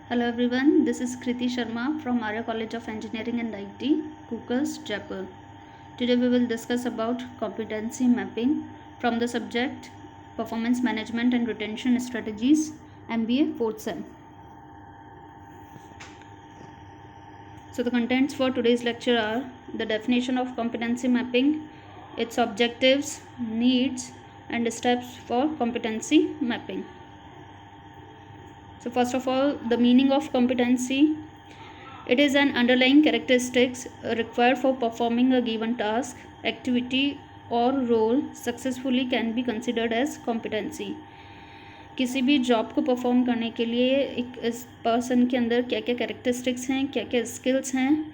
Hello everyone, this is Kriti Sharma from Arya College of Engineering and IT, Kukas, Jaipur. Today we will discuss about competency mapping from the subject Performance Management and Retention Strategies, MBA 4th Sem. So the contents for today's lecture are the definition of competency mapping, its objectives, needs and steps for competency mapping. So first of all, the meaning of competency. It is an underlying characteristics required for performing a given task, activity or role successfully can be considered as competency. किसी भी job को perform करने के लिए एक इस person के अंदर क्या क्या कैरेक्टरिस्टिक्स हैं, क्या क्या स्किल्स हैं,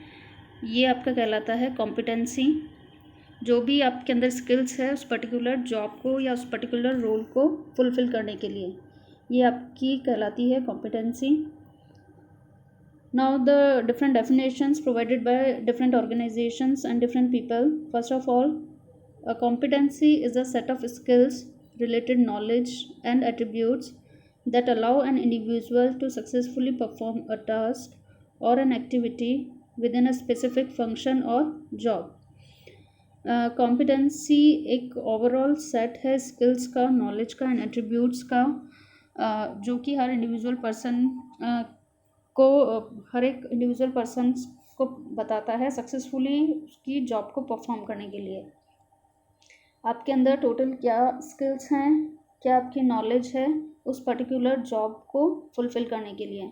ये आपका कहलाता है कॉम्पिटेंसी. जो भी आपके अंदर स्किल्स है उस पर्टिकुलर जॉब को या उस पर्टिकुलर रोल को फुलफिल करने के लिए, ये आपकी कहलाती है competency. Now the different definitions provided by different organizations and different people. First of all, a competency is a set of skills, related knowledge and attributes that allow an individual to successfully perform a task or an activity within a specific function or job. Competency एक overall set है skills का, knowledge का and attributes का, जो कि हर individual person को हर एक individual person को बताता है सक्सेसफुली उसकी जॉब को परफॉर्म करने के लिए. आपके अंदर टोटल क्या स्किल्स हैं, क्या आपकी नॉलेज है उस पर्टिकुलर जॉब को फुलफिल करने के लिए.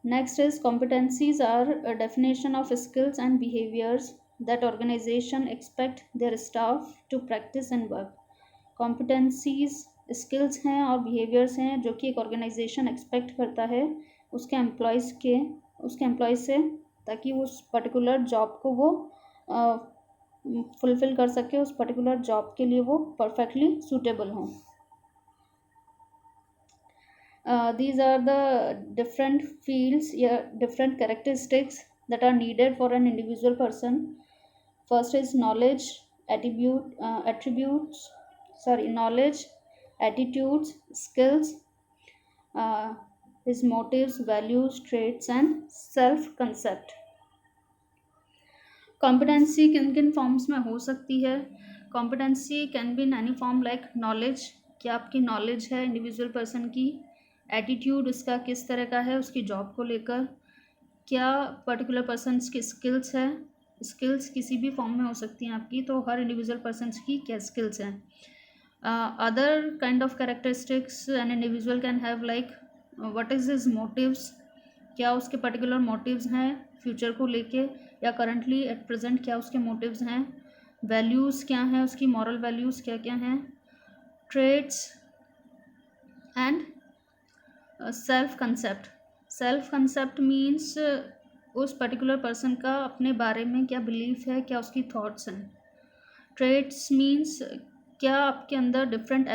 Next is competencies are a definition of skills and behaviours that organisation expect their staff to practise and work. Competencies skills हैं और बिहेवियर्स हैं जो कि एक ऑर्गेनाइजेशन एक्सपेक्ट करता है उसके एम्प्लॉयज़ से, ताकि उस पर्टिकुलर जॉब को वो फुलफ़िल कर सके, उस पर्टिकुलर जॉब के लिए वो परफेक्टली सूटेबल हों. These are the different fields या different characteristics that are needed for an individual person. First is knowledge, knowledge, attitudes, skills, his motives, values, traits and self concept. Competency किन किन forms में हो सकती है. Competency can be in any form like knowledge, क्या आपकी knowledge है individual person की. एटीट्यूड उसका किस तरह का है उसकी जॉब को लेकर. क्या पर्टिकुलर पर्सनस की स्किल्स है, स्किल्स किसी भी फॉर्म में हो सकती हैं आपकी, तो हर इंडिविजुअल पर्सनस की क्या स्किल्स हैं. Other kind of characteristics an individual can have like what is his motives, क्या उसके पर्टिकुलर मोटिव्स हैं फ्यूचर को लेके या करंटली एट प्रेजेंट क्या उसके मोटिव्स हैं. वैल्यूज़ क्या हैं उसकी, मॉरल वैल्यूज़ क्या क्या हैं. Traits and self concept. Self concept means उस पर्टिकुलर पर्सन का अपने बारे में क्या बिलीफ है, क्या उसकी थॉट्स हैं. ट्रेट्स मीन्स क्या आपके अंदर डिफरेंट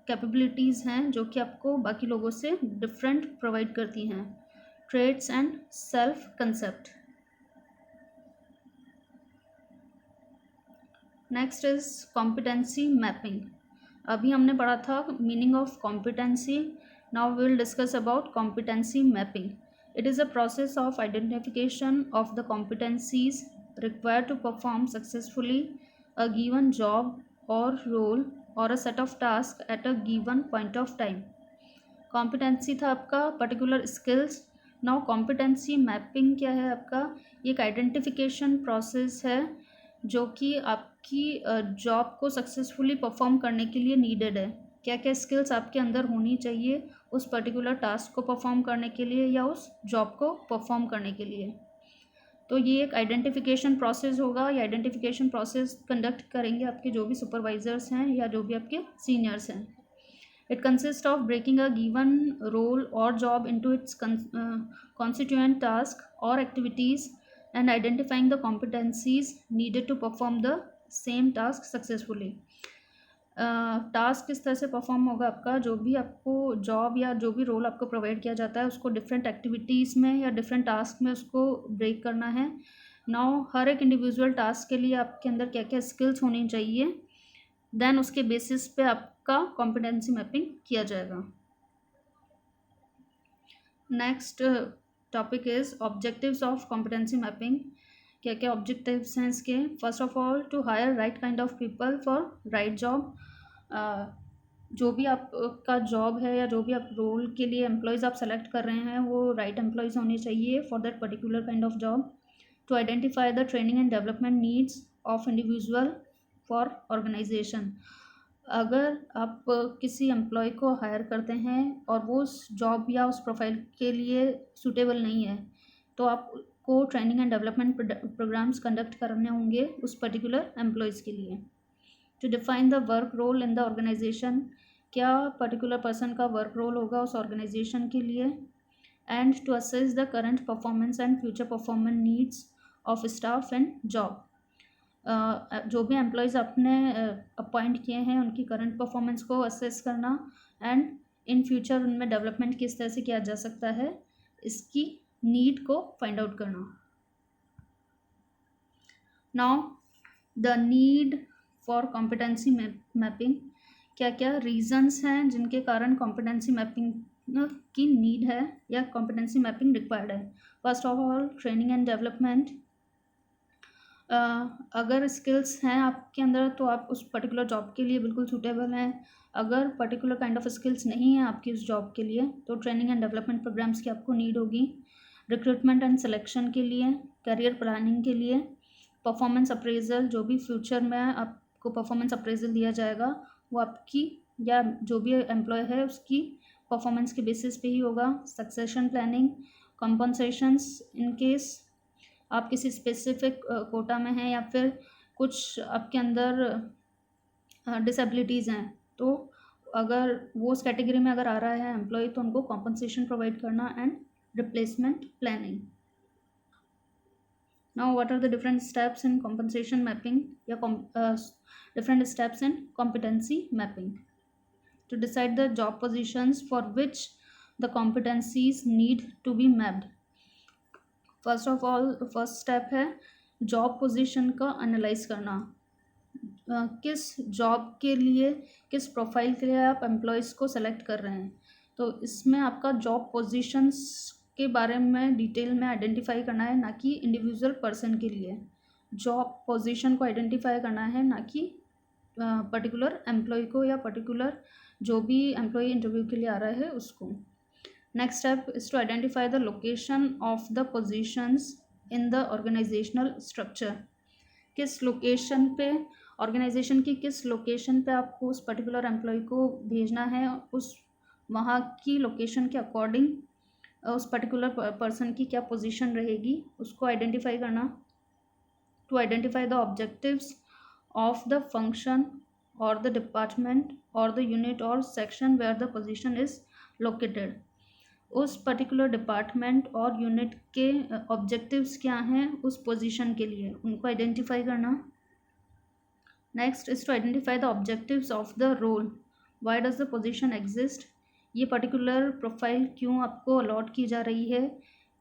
कैपेबिलिटीज़ हैं जो कि आपको बाकी लोगों से डिफरेंट प्रोवाइड करती हैं. Traits and self concept. Next is competency mapping. अभी हमने पढ़ा था meaning of competency. Now we will discuss about competency mapping. It is a process of identification of the competencies required to perform successfully a given job or role or a set of tasks at a given point of time. Competency था आपका particular skills. Now competency mapping क्या है आपका, ये एक identification process है जो कि आपकी जॉब को सक्सेसफुली परफॉर्म करने के लिए नीडेड है. क्या क्या स्किल्स आपके अंदर होनी चाहिए उस पर्टिकुलर टास्क को परफॉर्म करने के लिए या उस जॉब को परफॉर्म करने के लिए. तो ये एक आइडेंटिफिकेशन प्रोसेस होगा. ये आइडेंटिफिकेशन प्रोसेस कंडक्ट करेंगे आपके जो भी सुपरवाइजर्स हैं या जो भी आपके सीनियर्स हैं. It consist of breaking a given role और job into its constituent task और activities and identifying the competencies needed to perform the same task successfully. Task किस तरह से परफॉर्म होगा आपका, जो भी आपको जॉब या जो भी रोल आपको प्रोवाइड किया जाता है उसको डिफरेंट एक्टिविटीज़ में या डिफरेंट टास्क में उसको ब्रेक करना है. नाउ हर एक इंडिविजुअल टास्क के लिए आपके अंदर क्या क्या स्किल्स होनी चाहिए, देन उसके बेसिस पे आपका कॉम्पिटेंसी मैपिंग किया जाएगा. Next topic is objectives of competency mapping. क्या क्या ऑब्जेक्टिव्स हैं इसके? First of all, to hire right kind of people for right job. जो भी आपका जॉब है या जो भी आप रोल के लिए एम्प्लॉयज़ आप सेलेक्ट कर रहे हैं वो राइट एम्प्लॉयज़ होने चाहिए for that particular kind of job. To identify the training and development needs of individual for organisation. अगर आप किसी एम्प्लॉय को हायर करते हैं और वो उस जॉब या उस प्रोफाइल के लिए सूटेबल नहीं है तो आपको training and development programmes conduct करने होंगे उस पर्टिकुलर एम्प्लॉयज़ के लिए। To define the work role in the organisation, क्या पर्टिकुलर पर्सन का वर्क रोल होगा उस ऑर्गेनाइजेशन के लिए। And to assess the current performance and future performance needs of staff and job. जो भी एम्प्लॉयज़ आपने अपॉइंट किए हैं उनकी करंट परफॉर्मेंस को असेस करना एंड इन फ्यूचर उनमें डेवलपमेंट किस तरह से किया जा सकता है इसकी नीड को फाइंड आउट करना। Now the need for competency mapping. क्या क्या रीजंस हैं जिनके कारण कॉम्पिटेंसी मैपिंग की नीड है या कॉम्पिटेंसी मैपिंग रिक्वायर्ड है? First of all, training and development. अगर स्किल्स हैं आपके अंदर तो आप उस पर्टिकुलर जॉब के लिए बिल्कुल सूटेबल हैं। अगर पर्टिकुलर काइंड ऑफ स्किल्स नहीं है आपकी उस जॉब के लिए तो ट्रेनिंग एंड डेवलपमेंट प्रोग्राम्स की आपको नीड होगी। रिक्रूटमेंट एंड सिलेक्शन के लिए, करियर प्लानिंग के लिए, परफॉर्मेंस अप्रेजल, जो भी फ्यूचर में आपको परफॉर्मेंस अप्रेजल दिया जाएगा वो आपकी या जो भी एम्प्लॉय है उसकी परफॉर्मेंस के बेसिस पे ही होगा। सक्सेशन प्लानिंग, कॉम्पनसेशंस इन केस आप किसी स्पेसिफिक कोटा में हैं या फिर कुछ आपके अंदर डिसेबिलिटीज़ हैं तो अगर वो उस कैटेगरी में अगर आ रहा है एम्प्लॉय तो उनको कॉम्पनसेशन प्रोवाइड करना and replacement planning. Now what are the different steps in compensation mapping या different steps in competency mapping? To decide the job positions for which the competencies need to be mapped. First of all, first step है job position का analyse करना। किस job के लिए, किस profile के लिए आप एम्प्लॉयज़ को सेलेक्ट कर रहे हैं तो इसमें आपका जॉब पोजीशंस के बारे में डिटेल में आइडेंटिफाई करना है, ना कि इंडिविजुअल पर्सन के लिए। जॉब पोजीशन को आइडेंटिफाई करना है, ना कि पर्टिकुलर एम्प्लॉय को या पर्टिकुलर जो भी एम्प्लॉय इंटरव्यू के लिए आ रहा है उसको। Next step is to identify the location of the positions in the organisational structure. किस लोकेशन पे, ऑर्गेनाइजेशन की किस लोकेशन पे आपको उस पर्टिकुलर एम्प्लॉय को भेजना है, उस वहाँ की लोकेशन के अकॉर्डिंग उस पर्टिकुलर पर्सन की क्या पोजीशन रहेगी उसको आइडेंटिफाई करना। To identify the objectives of the function और द डिपार्टमेंट और द यूनिट और section where the position is located. उस पर्टिकुलर डिपार्टमेंट और यूनिट के ऑब्जेक्टिव्स क्या हैं उस पोजीशन के लिए, उनको आइडेंटिफाई करना। Next is to identify the objectives of the role. Why does the position exist? ये पर्टिकुलर प्रोफाइल क्यों आपको अलॉट की जा रही है,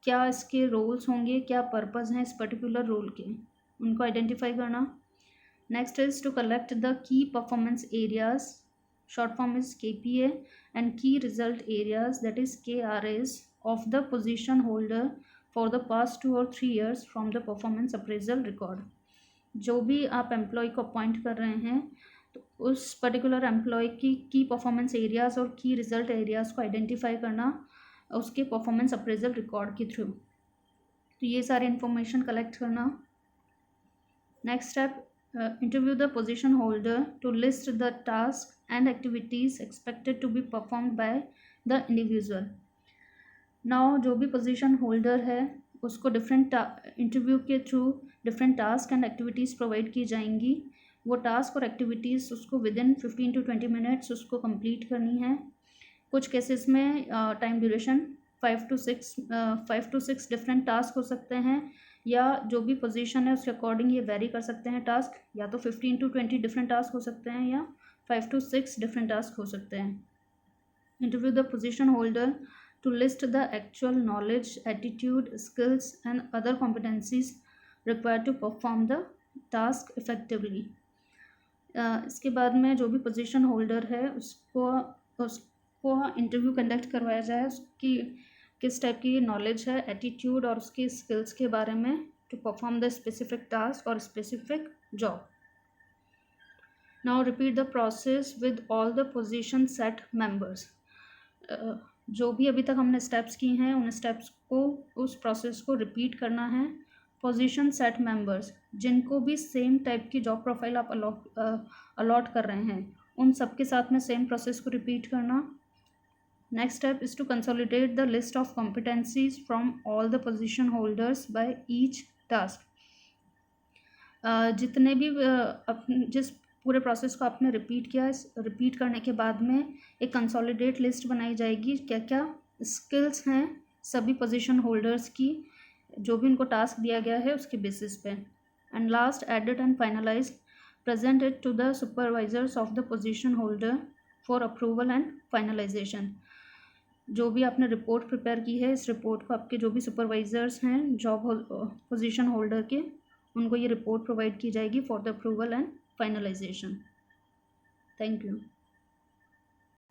क्या इसके रोल्स होंगे, क्या पर्पज़ हैं इस पर्टिकुलर रोल के, उनको आइडेंटिफाई करना। Next is to collect the key performance areas, short form is KPA, and key result areas, that is KRAs, of the position holder for the past 2 or 3 years from the performance appraisal record। जो भी आप employ को appoint कर रहे हैं तो उस particular employ की परफॉर्मेंस एरियाज़ और की रिजल्ट एरियाज़ को आइडेंटिफाई करना उसके परफॉर्मेंस अप्रेजल रिकॉर्ड के थ्रू। तो ये सारी इन्फॉर्मेशन कलेक्ट करना। Next step, interview the position holder to list the tasks and activities expected to be performed by the individual। now जो भी position holder है उसको डिफरेंट इंटरव्यू के through different task and activities provide की जाएंगी। वो task और activities उसको विद इन 15 to 20 मिनट्स उसको कंप्लीट करनी है। कुछ केसेस में time duration 5 to 6 different task हो सकते हैं या जो भी पोजीशन है उसके अकॉर्डिंग ये वेरी कर सकते हैं टास्क, या तो 15 to 20 डिफरेंट टास्क हो सकते हैं या 5 to 6 डिफरेंट टास्क हो सकते हैं। Interview the position holder to list the actual knowledge, attitude, skills and other competencies required to perform the task effectively. इसके बाद में जो भी पोजीशन होल्डर है उसको इंटरव्यू कंडक्ट करवाया जाए, उसकी किस टाइप की नॉलेज है, एटीट्यूड और उसकी स्किल्स के बारे में to perform the specific task और specific job. Now repeat the process with all the position set members. जो भी अभी तक हमने स्टेप्स की हैं उन स्टेप्स को, उस प्रोसेस को रिपीट करना है. पोजीशन सेट मेंबर्स जिनको भी सेम टाइप की जॉब प्रोफाइल आप अलॉट कर रहे हैं उन सबके साथ में सेम प्रोसेस को रिपीट करना. Next step is to consolidate the list of competencies from all the position holders by each task. जितने भी जिस पूरे प्रोसेस को आपने रिपीट किया, रिपीट करने के बाद में एक कंसोलिडेट लिस्ट बनाई जाएगी क्या क्या स्किल्स हैं सभी पोजीशन होल्डर्स की, जो भी उनको टास्क दिया गया है उसके बेसिस पे. And last, edit and finalise, present it to the supervisors of the position holder for approval and finalisation. जो भी आपने रिपोर्ट प्रिपेयर की है इस रिपोर्ट को आपके जो भी सुपरवाइजर्स हैं जॉब पोजीशन होल्डर के, उनको ये रिपोर्ट प्रोवाइड की जाएगी for the approval and finalisation. Thank you.